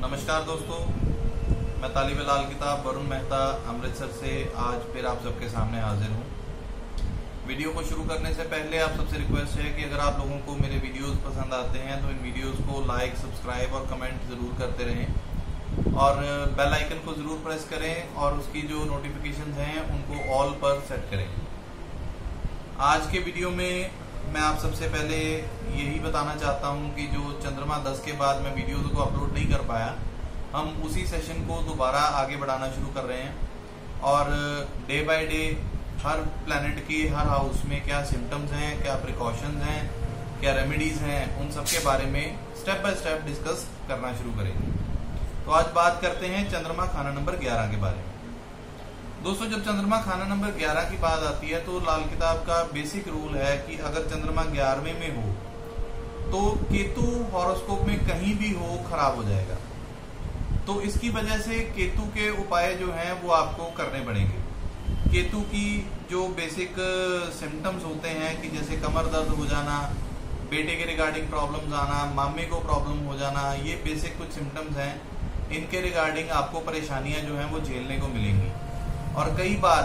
नमस्कार दोस्तों, मैं तालिब लाल किताब वरुण मेहता अमृतसर से आज फिर आप सबके सामने हाजिर हूँ। वीडियो को शुरू करने से पहले आप सबसे रिक्वेस्ट है कि अगर आप लोगों को मेरे वीडियोस पसंद आते हैं तो इन वीडियोस को लाइक, सब्सक्राइब और कमेंट जरूर करते रहें और बेल आइकन को जरूर प्रेस करें और उसकी जो नोटिफिकेशंस हैं उनको ऑल पर सेट करें। आज के वीडियो में मैं आप सबसे पहले यही बताना चाहता हूं कि जो चंद्रमा 10 के बाद मैं वीडियोस को अपलोड नहीं कर पाया, हम उसी सेशन को दोबारा आगे बढ़ाना शुरू कर रहे हैं और day by day her planet के हर हाउस में क्या सिम्टम्स हैं, क्या प्रिकॉशंस हैं, क्या रेमेडीज हैं, उन सब के बारे में स्टेप बाय स्टेप डिस्कस करना शुरू करेंगे। तो आज बात करते हैं चंद्रमा खाना नंबर 11 के बारे में। दोस्तों, जब चंद्रमा खाना नंबर 11 की बात आती है तो लाल किताब का बेसिक रूल है कि अगर चंद्रमा 11वें में हो तो केतु हॉरोस्कोप में कहीं भी हो खराब हो जाएगा। तो इसकी वजह से केतु के उपाय जो हैं वो आपको करने पड़ेंगे। केतु की जो बेसिक सिम्टम्स होते हैं कि जैसे कमर दर्द हो जाना, बेटे के रिगार्डिंग प्रॉब्लम्स आना, मामे को प्रॉब्लम हो जाना, ये बेसिक कुछ सिम्टम्स हैं। इनके रिगार्डिंग आपको परेशानियां जो हैं वो झेलने को मिलेंगी। और कई बार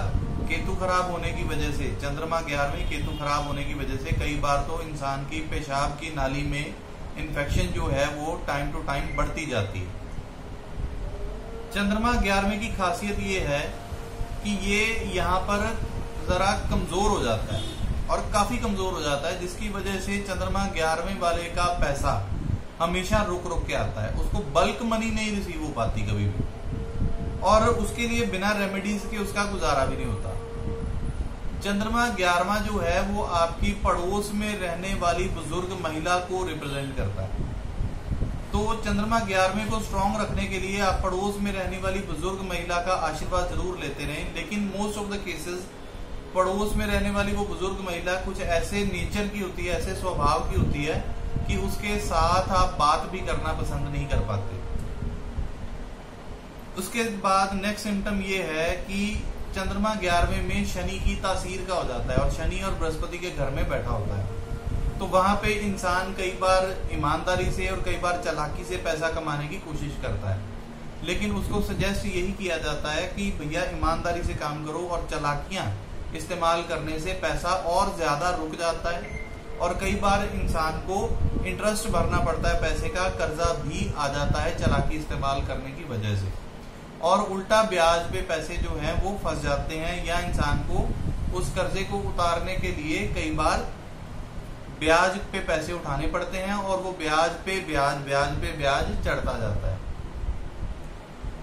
केतु खराब होने की वजह से, चंद्रमा 11वें केतु खराब होने की वजह से कई बार तो इंसान की पेशाब की नाली में इन्फेक्शन जो है वो टाइम टू टाइम बढ़ती जाती है। चंद्रमा 11वें की खासियत ये है कि ये यहाँ पर जरा कमजोर हो जाता है और काफी कमजोर हो जाता है, जिसकी वजह से चंद्रमा 11वें वाले का पैसा हमेशा रुक रुक के आता है। उसको बल्क मनी नहीं रिसीव हो पाती कभी भी और उसके लिए बिना रेमेडीज के उसका गुजारा भी नहीं होता। चंद्रमा 11वां जो है वो आपकी पड़ोस में रहने वाली बुजुर्ग महिला को रिप्रेजेंट करता है। तो चंद्रमा 11वें को स्ट्रांग रखने के लिए आप पड़ोस में रहने वाली बुजुर्ग महिला का आशीर्वाद जरूर लेते रहें, लेकिन मोस्ट ऑफ द केसेस पड़ोस में रहने वाली वो बुजुर्ग महिला कुछ ऐसे नेचर की होती है, ऐसे स्वभाव की होती है कि उसके साथ आप बात भी करना पसंद नहीं कर पाते। उसके बाद नेक्स्ट सिम्टम ये है कि चंद्रमा 11वें में शनि की तासीर का हो जाता है और शनि और बृहस्पति के घर में बैठा होता है। तो वहां पे इंसान कई बार ईमानदारी से और कई बार चालाकी से पैसा कमाने की कोशिश करता है, लेकिन उसको सजेस्ट यही किया जाता है कि भैया ईमानदारी से काम करो और चालाकियां इस्तेमाल करने से पैसा और ज्यादा रुक जाता है और कई बार इंसान को इंटरेस्ट भरना पड़ता है, पैसे का कर्जा भी आ जाता है चालाकी इस्तेमाल करने की वजह से और उल्टा ब्याज पे पैसे जो हैं वो फंस जाते हैं या इंसान को उस कर्जे को उतारने के लिए कई बार ब्याज पे पैसे उठाने पड़ते हैं और वो ब्याज पे ब्याज चढ़ता जाता है।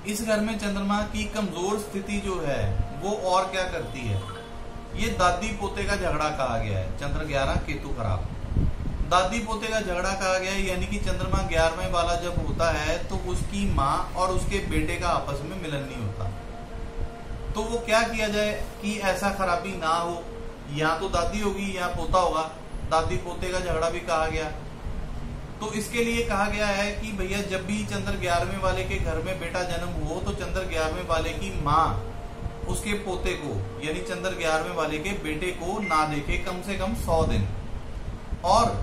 इस घर में चंद्रमा की कमजोर स्थिति जो है वो और क्या करती है, ये दादी पोते का झगड़ा कहा गया है। चंद्र 11 केतु खराब, दादी पोते का झगड़ा कहा गया है, यानी कि चंद्रमा 11वें वाला जब होता है तो उसकी माँ और उसके बेटे का आपस में मिलन नहीं होता। तो वो क्या किया जाए कि ऐसा खराबी ना हो, या तो दादी होगी या पोता होगा, दादी पोते का झगड़ा भी कहा गया। तो इसके लिए कहा गया है कि भैया जब भी चंद्र 11वें वाले के घर में बेटा जन्म हो तो चंद्र 11वें वाले की माँ उसके पोते को यानी चंद्र 11वें वाले के बेटे को ना देखे कम से कम 100 दिन। और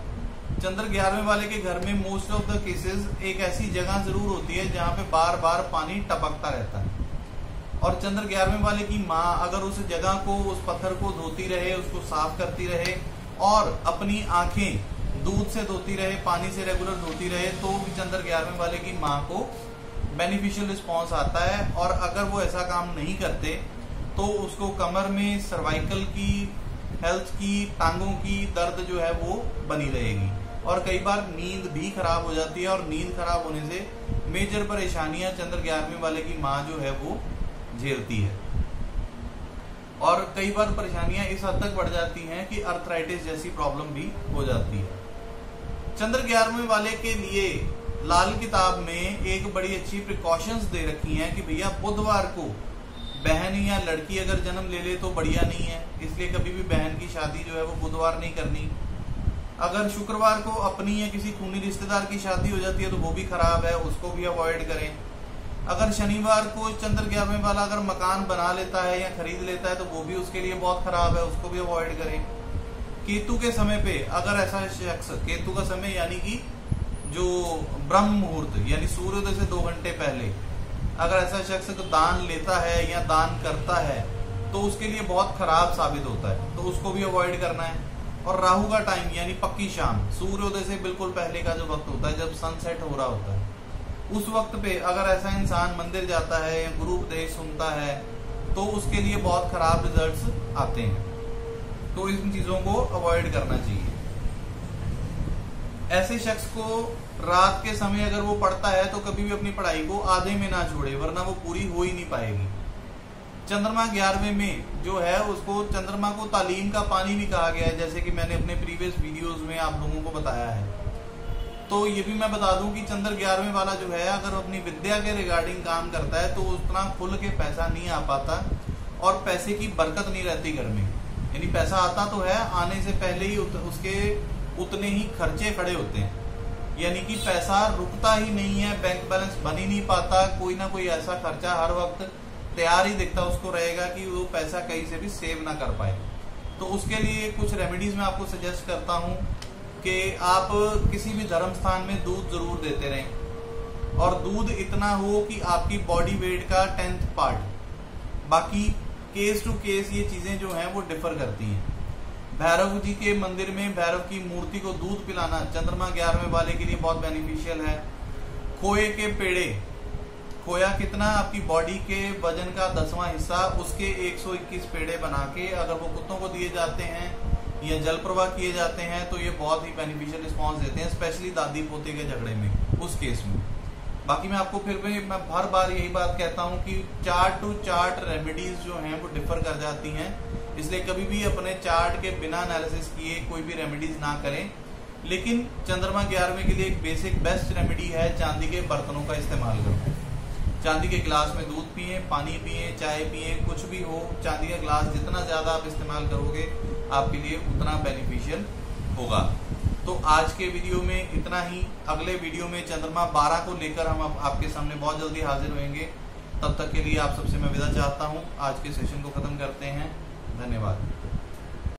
चंद्र 11वें वाले के घर में मोस्ट ऑफ द केसेस एक ऐसी जगह जरूर होती है जहां पे बार बार पानी टपकता रहता है और चंद्र 11वें वाले की माँ अगर उस जगह को, उस पत्थर को धोती रहे, उसको साफ करती रहे और अपनी आंखें दूध से धोती रहे, पानी से रेगुलर धोती रहे, तो चंद्र 11वें वाले की माँ को बेनिफिशियल रिस्पॉन्स आता है। और अगर वो ऐसा काम नहीं करते तो उसको कमर में सर्वाइकल की हेल्थ की, टांगों की दर्द जो है वो बनी रहेगी और कई बार नींद भी खराब हो जाती है और नींद खराब होने से मेजर परेशानियां चंद्र 11वें वाले की माँ जो है वो झेलती है और कई बार परेशानियां इस हद तक बढ़ जाती हैं कि अर्थराइटिस जैसी प्रॉब्लम भी हो जाती है। चंद्र 11वें वाले के लिए लाल किताब में एक बड़ी अच्छी प्रिकॉशंस दे रखी हैं कि भैया बुधवार को बहन या लड़की अगर जन्म ले ले तो बढ़िया नहीं है, इसलिए कभी भी बहन की शादी जो है वो बुधवार नहीं करनी। अगर शुक्रवार को अपनी या किसी खूनी रिश्तेदार की शादी हो जाती है तो वो भी खराब है, उसको भी अवॉइड करें। अगर शनिवार को चंद्र 11वें वाला अगर मकान बना लेता है या खरीद लेता है तो वो भी उसके लिए बहुत खराब है, उसको भी अवॉइड करें। केतु के समय पे अगर ऐसा शख्स, केतु का समय यानी कि जो ब्रह्म मुहूर्त यानी सूर्योदय से 2 घंटे पहले अगर ऐसा शख्स दान लेता है या दान करता है तो उसके लिए बहुत खराब साबित होता है, तो उसको भी अवॉइड करना है। और राहु का टाइम यानी पक्की शाम, सूर्योदय से बिल्कुल पहले का जो वक्त होता है जब सनसेट हो रहा होता है, उस वक्त पे अगर ऐसा इंसान मंदिर जाता है या गुरु उपदेश सुनता है तो उसके लिए बहुत खराब रिजल्ट्स आते हैं। तो इन चीजों को अवॉइड करना चाहिए। ऐसे शख्स को रात के समय अगर वो पढ़ता है तो कभी भी अपनी पढ़ाई को आधे में ना छोड़े, वरना वो पूरी हो ही नहीं पाएगी। चंद्रमा 11वें में जो है उसको चंद्रमा को तालीम का पानी भी कहा गया है, जैसे कि मैंने अपने प्रीवियस वीडियोस में आप लोगों को बताया है। तो ये भी मैं बता दूं कि चंद्र 11वें वाला जो है अगर अपनी विद्या के रिगार्डिंग काम करता है तो उतना खुल के पैसा नहीं आ पाता और पैसे की बरकत नहीं रहती घर में। यानी पैसा आता तो है, आने से पहले ही उसके उतने ही खर्चे खड़े होते हैं, यानी कि पैसा रुकता ही नहीं है, बैंक बैलेंस बन ही नहीं पाता, कोई ना कोई ऐसा खर्चा हर वक्त तैयार ही दिखता उसको रहेगा कि वो पैसा कहीं से भी सेव ना कर पाए। तो उसके लिए कुछ रेमेडीज मैं आपको सजेस्ट करता हूँ कि आप किसी भी धर्म स्थान में दूध जरूर देते रहें, और दूध इतना हो कि आपकी बॉडी वेट का 10th पार्ट। बाकी केस टू केस ये चीजें जो हैं वो डिफर करती हैं। भैरव जी के मंदिर में भैरव की मूर्ति को दूध पिलाना चंद्रमा 11वें वाले के लिए बहुत बेनिफिशियल है। खोए के पेड़े, खोया कितना आपकी बॉडी के वजन का 10वां हिस्सा, उसके 121 पेड़े बना के अगर वो कुत्तों को दिए जाते हैं या जल प्रवाह किए जाते हैं तो ये बहुत ही बेनिफिशियल रिस्पांस देते हैं, स्पेशली दादी पोते के झगड़े में उस केस में। बाकी मैं आपको फिर भी मैं हर बार यही बात कहता हूं कि चार्ट टू चार्ट रेमेडीज जो हैं वो डिफर कर जाती हैं, इसलिए कभी भी अपने चार्ट के बिना एनालिसिस किए कोई भी रेमेडीज ना करें। लेकिन चंद्रमा 11वें के लिए एक बेसिक बेस्ट रेमेडी है चांदी के बर्तनों का इस्तेमाल करो। चांदी के गिलास में दूध पिए, पानी पिए, चाय पिए, कुछ भी हो, चांदी का गिलास जितना ज्यादा आप इस्तेमाल करोगे आपके लिए उतना बेनिफिशियल होगा। तो आज के वीडियो में इतना ही। अगले वीडियो में चंद्रमा 12 को लेकर हम आपके सामने बहुत जल्दी हाजिर होंगे। तब तक के लिए आप सबसे मैं विदा चाहता हूँ। आज के सेशन को खत्म करते हैं। धन्यवाद।